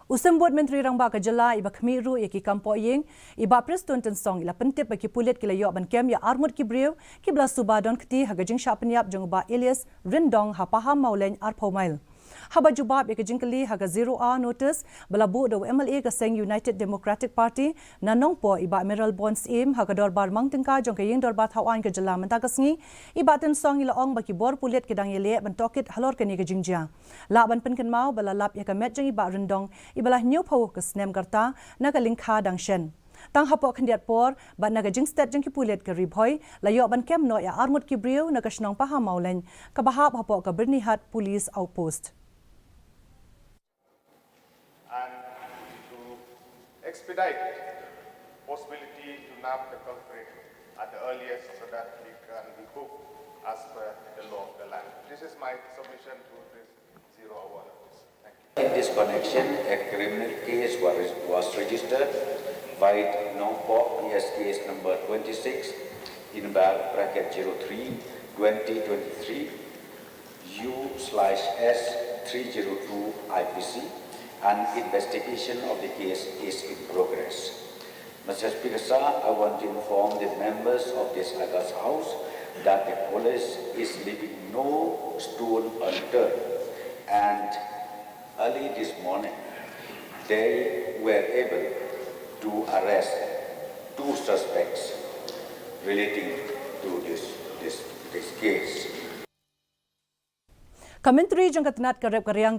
Usambut Menteri Rangba Kajala iba Khmiru ya ki kampo yeng iba Preston Tensong ila pentip bagi Pulit kila yo ban kem ya armut kibriu kibla Suba Donkti haga Jingshah Pyniap jong ba Elius Ryndong ha paham maulen arpomail. Haba jubab ya jingkali haga 0A notice balabu do MLA ka Seng United Democratic Party nanong po iba Emerald Bonds im haga dorbar mangtengka jong kayeng dorbar thawan ka jala mentagasngi iba Tensong ila ong bagi bor Pulit kedang yele ban tokit halor kani ka Jingshah. La ban penken mau balalap ya ka met jong iba Ryndong ibalah new pau ke snem garta naga lingkha dangshen. Tang hapok kendiat por ban naga jingstat jeng ki Pulit ke ribhoi layo ban kem no ya armut ki briu naga shnong paham maulen ka bahap hapok ka bernihat police outpost. And to expedite possibility to nab the culprit at the earliest so that he can be booked as per the law of the land. This is my submission to this 0-hour notice. Thank you. In this connection, a criminal case was registered by Nongpo PS case number 26 in bracket 03 2023 U/S 302 IPC, and investigation of the case is in progress. Mr. Speaker, sir, I want to inform the members of this August House that the police is leaving no stone unturned, and early this morning they were able to arrest 2 suspects relating to this case. Kamentri jang katnat karep karyang